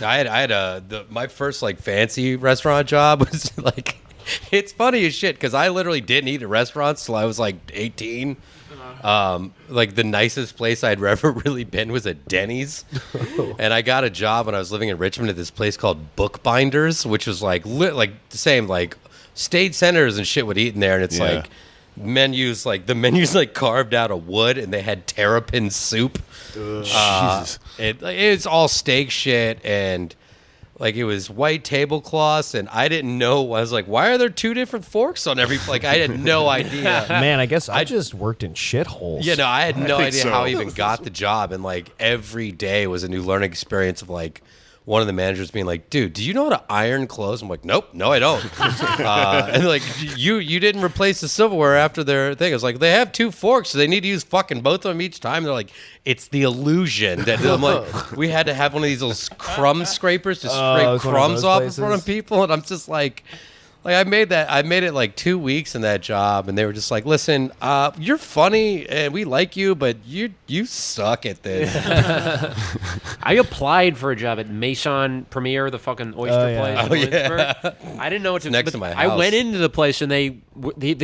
my first like fancy restaurant job was like, it's funny as shit because I literally didn't eat at restaurants till I was like 18. Like the nicest place I'd ever really been was at Denny's, and I got a job when I was living in Richmond at this place called Bookbinders, which was like the same like state senators and shit would eat in there, and it's like menus like carved out of wood, and they had terrapin soup. Jesus. It's all steak shit, and like it was white tablecloths, and I didn't know. I was like, why are there two different forks on every? Like I had no idea. Man, I guess I just worked in shitholes. Yeah, no, I had no idea how I even got the job, and like every day was a new learning experience of like one of the managers being like, dude, do you know how to iron clothes? I'm like, nope, no, I don't. And like, you didn't replace the silverware after their thing. I was like, they have two forks, so they need to use fucking both of them each time. They're like, it's the illusion. That I'm like, we had to have one of these little crumb scrapers to scrape crumbs off in front of people. And I'm just like I made it like 2 weeks in that job, and they were just like, listen, you're funny and we like you, but you suck at this. I applied for a job at Maison Premier, the fucking oyster place in Williamsburg. I didn't know what to do. Next to my house. I went into the place, and the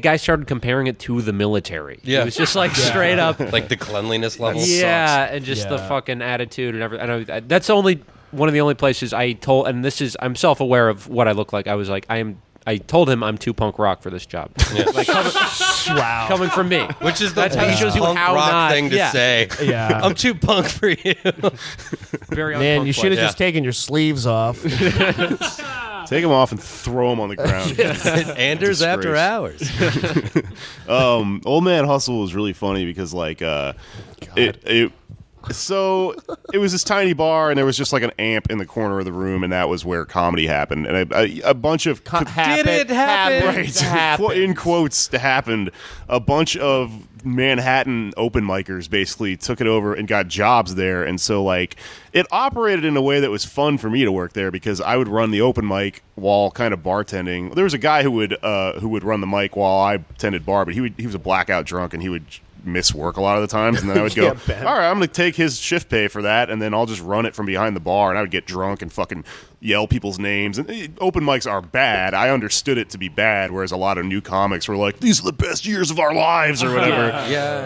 guy started comparing it to the military. Yeah. It was just like straight up. Like the cleanliness level sucks. And just the fucking attitude and everything. And that's only one of the only places I told, and I'm self-aware of what I look like. I was like, I told him I'm too punk rock for this job. Yeah. Like coming from me, which is the punk rock thing to say. Yeah, I'm too punk for you. Very man, you should have just taken your sleeves off. Take them off and throw them on the ground. Anders after hours. Old Man Hustle was really funny because like so it was this tiny bar, and there was just like an amp in the corner of the room, and that was where comedy happened. And a bunch of did it happen? Right, in quotes, happened. A bunch of Manhattan open micers basically took it over and got jobs there, and so like it operated in a way that was fun for me to work there because I would run the open mic while kind of bartending. There was a guy who would run the mic while I tended bar, but he was a blackout drunk, and he would miss work a lot of the times, and then I would go, all right, I'm going to take his shift pay for that, and then I'll just run it from behind the bar, and I would get drunk and fucking yell people's names. And open mics are bad. I understood it to be bad, whereas a lot of new comics were like, these are the best years of our lives or whatever.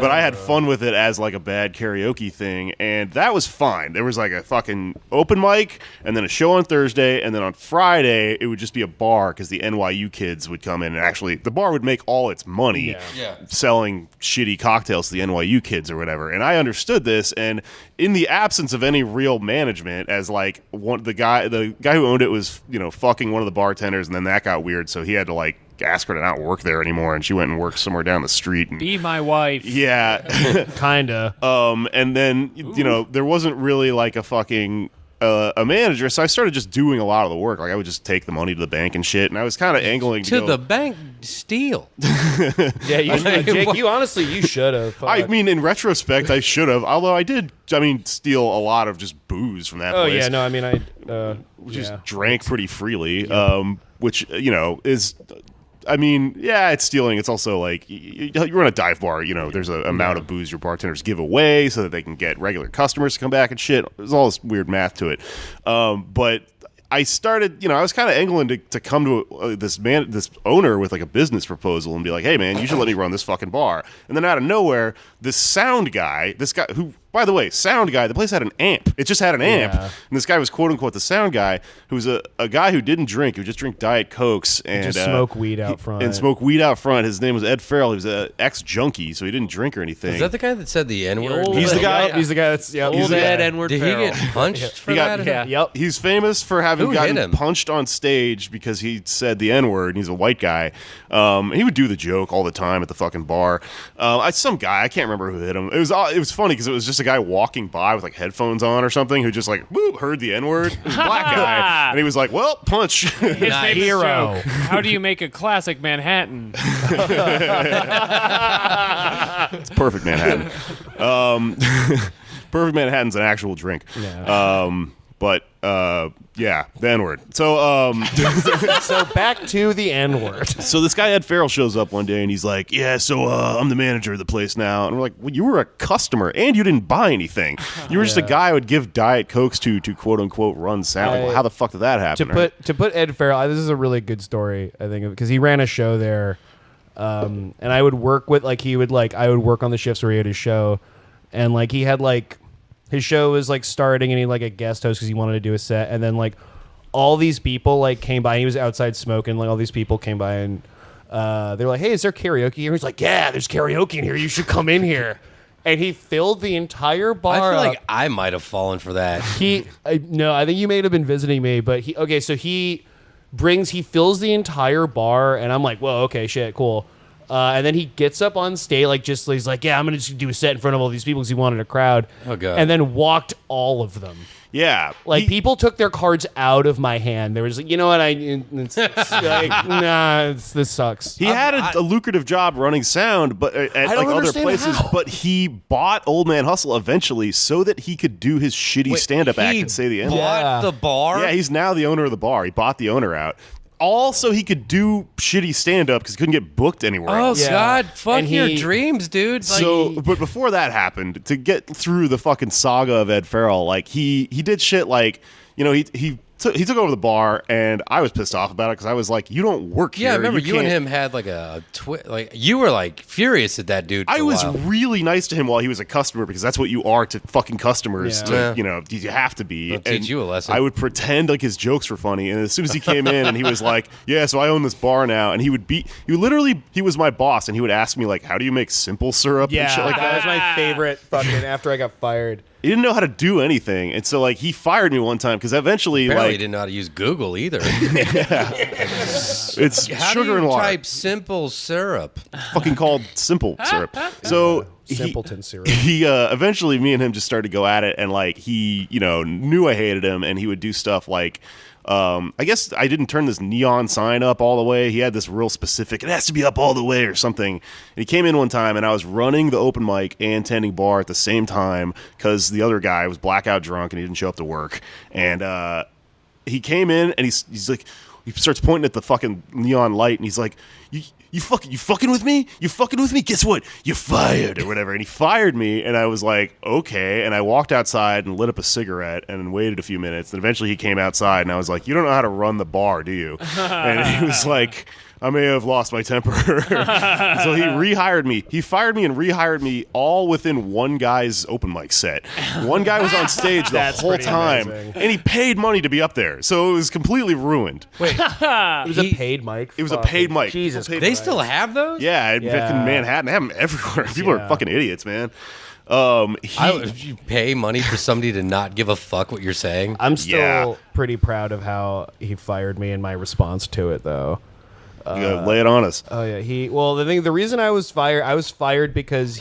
But I had fun with it as like a bad karaoke thing, and that was fine. There was like a fucking open mic, and then a show on Thursday, and then on Friday it would just be a bar because the NYU kids would come in, and actually the bar would make all its money selling shitty cocktails to the NYU kids or whatever. And I understood this, and in the absence of any real management, as like the guy who owned it was, fucking one of the bartenders, and then that got weird, so he had to like ask her to not work there anymore, and she went and worked somewhere down the street. And, be my wife. Yeah. Kinda. And then, there wasn't really like a fucking a manager, so I started just doing a lot of the work. Like I would just take the money to the bank and shit, and I was kind of angling to the bank steal. Yeah, Jake, you should have. I mean, in retrospect, I should have. Although I did, steal a lot of just booze from that place. Oh yeah, no, I mean, I just drank pretty freely, which is. I mean, yeah, it's stealing. It's also like you run a dive bar. There's an amount of booze your bartenders give away so that they can get regular customers to come back and shit. There's all this weird math to it. But I started, I was kind of angling to come to this owner with like a business proposal and be like, hey man, you should let me run this fucking bar. And then out of nowhere, this guy who, by the way, the place had an amp. It just had an amp. And this guy was quote unquote the sound guy, who was a guy who didn't drink, who just drank Diet Cokes and just smoke weed out front. His name was Ed Farrell. He was an ex-junkie, so he didn't drink or anything. Is that the guy that said the N-word? He's the guy. He's the guy that's old Ed N-word. Did he get punched for that? Yeah. Yep. He's famous for having gotten punched on stage because he said the N-word, and he's a white guy. He would do the joke all the time at the fucking bar. Some guy, I can't remember who hit him. It was funny because it was just a guy walking by with like headphones on or something who just like heard the N-word. He was a black guy, and he was like, well, punch. His famous hero. joke. How do you make a classic Manhattan? It's perfect Manhattan. Perfect Manhattan's an actual drink. Yeah. But yeah, the N-word. So So back to the N-word. so this guy Ed Farrell shows up one day and he's like, yeah, so I'm the manager of the place now. And we're like, well, you were a customer and you didn't buy anything. You were just a guy who would give Diet Cokes to quote unquote run sound. Like, well, how the fuck did that happen? To put Ed Farrell, this is a really good story, I think, because he ran a show there, and I would work with I would work on the shifts where he had his show, and like he had like his show was like starting and he like a guest host because he wanted to do a set, and then like all these people like came by. He was outside smoking. Like all these people came by and they were like, "Hey, is there karaoke here?" He's like, "Yeah, there's karaoke in here. You should come in here." And he filled the entire bar. I feel up. like I might have fallen for that. No, I think you may have been visiting me, but he fills the entire bar, and I'm like, whoa, okay, shit, cool. And then he gets up on stage, he's like, yeah, I'm gonna just do a set in front of all these people because he wanted a crowd. Oh god! And then walked all of them. Yeah. People took their cards out of my hand. They were just like, you know what? This sucks. He had a lucrative job running sound, but at don't like other understand places. how. But he bought Old Man Hustle eventually so that he could do his shitty stand-up act and say the end. Bought the bar. Yeah, he's now the owner of the bar. He bought the owner out. All so he could do shitty stand-up because he couldn't get booked anywhere Oh else. Yeah. god! Fuck And your he- dreams, dude. Like, So, but before that happened, to get through the fucking saga of Ed Farrell, like he did shit like, you know, he took over the bar, and I was pissed off about it because I was like, you don't work here. yeah, I remember you and can't- him had like a like you were like furious at that dude. For I a was while. really nice to him while he was a customer because that's what you are to fucking customers. Yeah. To, you know, you have to be. I'll teach you a lesson. I would pretend like his jokes were funny, and as soon as he came in and he was like, "Yeah, so I own this bar now," and he was my boss, and he would ask me like, "How do you make simple syrup?" and shit like that was that. my favorite fucking after I got fired. He didn't know how to do anything, and so like he fired me one time because eventually Apparently like didn't know how to use Google either. it's How sugar do you and water, type simple syrup? fucking called simple syrup. So. Simpleton syrup. He eventually me and him just started to go at it, and like he knew I hated him, and he would do stuff like I guess I didn't turn this neon sign up all the way. He had this real specific, it has to be up all the way or something. And he came in one time and I was running the open mic and tending bar at the same time because the other guy was blackout drunk and he didn't show up to work. And he came in and he's like, he starts pointing at the fucking neon light and he's like, you fucking with me? You fucking with me? Guess what? You're fired or whatever. And he fired me, and I was like, okay. And I walked outside and lit up a cigarette and waited a few minutes. And eventually he came outside, and I was like, you don't know how to run the bar, do you? And he was like, I may have lost my temper. So he rehired me. He fired me and rehired me all within one guy's open mic set. One guy was on stage the That's whole pretty time, amazing. and he paid money to be up there. So it was completely ruined. Wait, It was a paid mic. It was a paid mic. Jesus People paid they Christ. still have those? Yeah, Yeah. in Manhattan, they have them everywhere. People Yeah. are fucking idiots, man. You pay money for somebody to not give a fuck what you're saying? I'm still Yeah. pretty proud of how he fired me and my response to it, though. You gotta lay it on us. Oh yeah, the reason I was fired because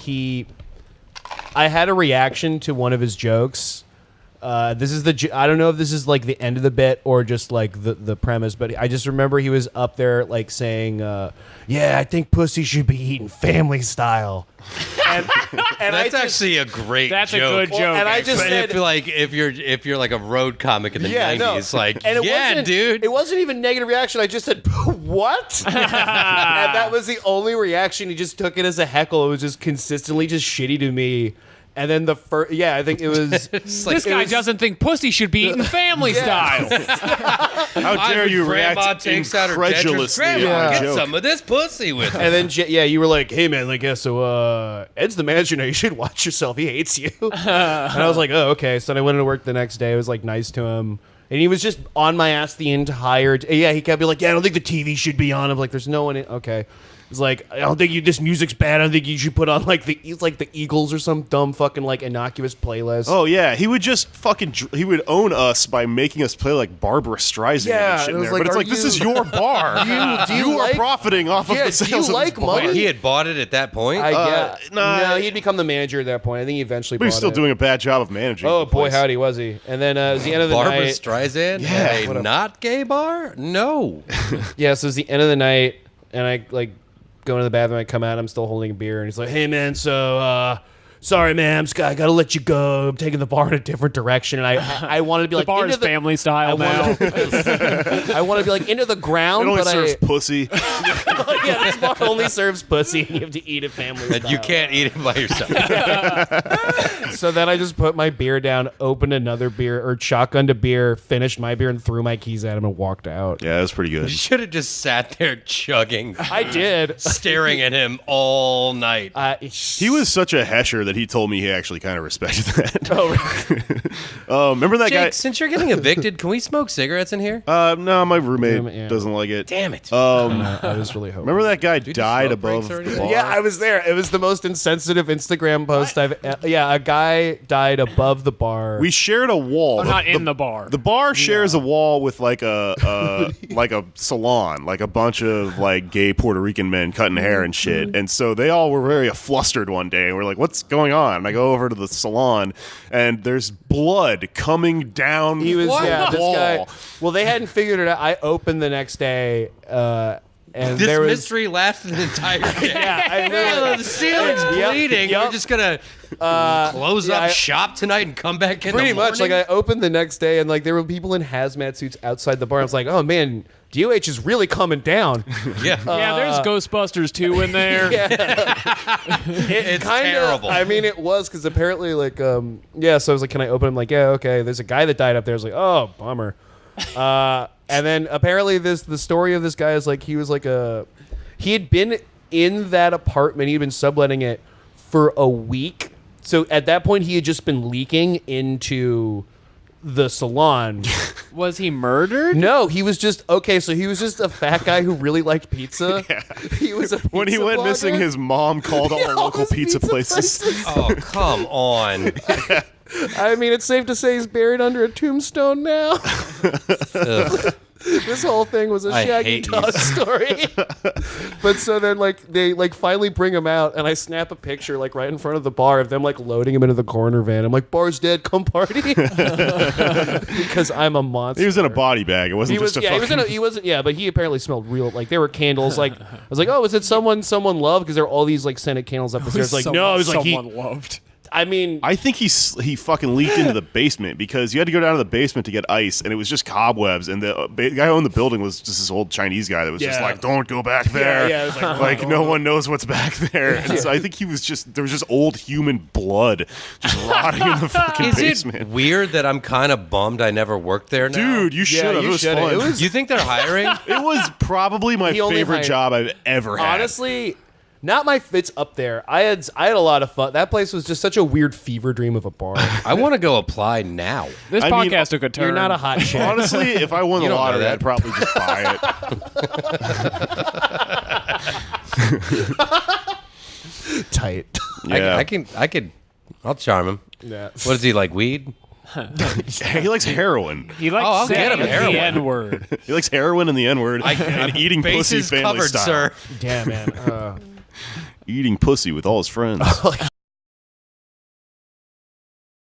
I had a reaction to one of his jokes. This is I don't know if this is like the end of the bit or just like the premise, but I just remember he was up there like saying, "Yeah, I think pussy should be eaten family style." And That's actually a great That's a joke. good joke. and I just But said, if you're like a road comic in the Yeah, 90s, no. like, and it yeah, wasn't, dude. It wasn't even negative reaction. I just said, "What?" And that was the only reaction. He just took it as a heckle. It was just consistently just shitty to me. And then the first, I think it was. This guy doesn't think pussy should be eaten family style. How dare you react incredulously Grandma, on a get joke? some of this pussy with me. And then, you were like, "Hey, man, like, yeah, so Ed's the manager now. You should watch yourself. He hates you." And I was like, "Oh, okay." So then I went into work the next day. I was like nice to him. And he was just on my ass the entire he kept being like, "Yeah, I don't think the TV should be on." I'm like, "There's no one in." Okay. It's like, "I don't think this music's bad. I don't think you should put on like the Eagles or some dumb fucking like innocuous playlist." Oh yeah, he would just fucking he would own us by making us play like Barbara Streisand Yeah, and shit it in was there. like, But it's are like this you- is your bar. do you are like- profiting off of Yeah, the do you sales of like this bar. money? Wait, he had bought it at that point? I get nah. no, he'd become the manager at that point. I think he eventually. But he was bought still it. doing a bad job of managing. Oh the boy, place. howdy was he! And then it was the end of the Barbara night. Streisand Yeah. at What a a- not gay bar? No. Yeah, so it was the end of the night, and I like go into the bathroom. I come out, I'm still holding a beer, and he's like, "Hey man, so sorry, ma'am, I gotta let you go. I'm taking the bar in a different direction. And I wanted to be The like, bar into is family style now. I want to be like into the ground, It only but serves pussy. yeah, this bar only serves pussy, and you have to eat it family And you style. can't eat it by yourself. So then I just put my beer down, opened another beer, or shotgunned a beer, finished my beer, and threw my keys at him and walked out. Yeah, that's pretty good. You should have just sat there chugging, I did. staring at him all night. He was such a hesher that he told me he actually kind of respected that. Oh, Remember that Jake, guy? since you're getting evicted, can we smoke cigarettes in here? No, my roommate Roommate, yeah. doesn't like it. Damn it. I was really hoping. Remember that guy Dude, died smoke above breaks the already? bar? Yeah, I was there. It was the most insensitive Instagram post I've. Yeah, a guy died above the bar. We shared a wall. I'm not in the bar. The bar shares a wall with like a like a salon, like a bunch of like gay Puerto Rican men cutting hair and shit. And so they all were very flustered one day. And we're like, "What's going on?" And I go over to the salon, and there's blood coming down. He was the this wall. guy. Well, they hadn't figured it out. I opened the next day, and This there was. mystery lasted an entire day. Yeah, I Yeah, the ceiling's Yep, bleeding. yep. We're just gonna close yeah, up I- shop tonight and come back in Pretty the much, morning? like I opened the next day, and like there were people in hazmat suits outside the bar. I was like, "Oh man, DOH is really coming down." yeah. Yeah, there's Ghostbusters 2 in there. It's Kinda, terrible. I mean, it was because apparently, like, yeah. So I was like, "Can I open?" I'm like, "Yeah, okay." There's a guy that died up there. I was like, "Oh, bummer." And then apparently, the story of this guy is like he was like he had been in that apartment. He had been subletting it for a week. So at that point, he had just been leaking into the salon. Was he murdered? No, he was just okay. So he was just a fat guy who really liked pizza. He was a pizza When he went blogger. missing, his mom called all the local his pizza places. Oh, come on. I mean, it's safe to say he's buried under a tombstone now. Ugh. This whole thing was a I Shaggy hate you. Dog story. But so then, like, they like finally bring him out, and I snap a picture like right in front of the bar of them like loading him into the corner van. I'm like, "Bar's dead, come party," because I'm a monster. He was in a body bag. It wasn't He was, just a yeah, fucking... he wasn't, yeah, but he apparently smelled real. Like there were candles. Like I was like, "Oh, is it someone loved?" Because there were all these like scented candles up the stairs. Like no, it was like someone loved. I mean, I think he fucking leaked into the basement because you had to go down to the basement to get ice, and it was just cobwebs. And the guy who owned the building was just this old Chinese guy that was just Yeah. like, "Don't go back there." yeah, it was like, like no one knows what's back there. And so I think he was just there was just old human blood just rotting in the fucking Is basement. it weird that I'm kind of bummed I never worked there now? Dude, you should have. you It was should've. fun. It was- You think they're hiring? It was probably my He only favorite hired- job I've ever had. honestly, not my. It's up there. I had a lot of fun. That place was just such a weird fever dream of a bar. I want to go apply now. This I mean, podcast took a turn. You're not a hot chick. Honestly, if I won the You don't know lottery, that. I'd probably just buy it. Tight. Yeah. I'll charm him. Yeah. What is he, like weed? He likes heroin. He likes Oh, I'll get saying him the heroin. N-word. He likes heroin and the N-word and eating pussy Bases family covered, style. sir. Damn, man. Eating pussy with all his friends.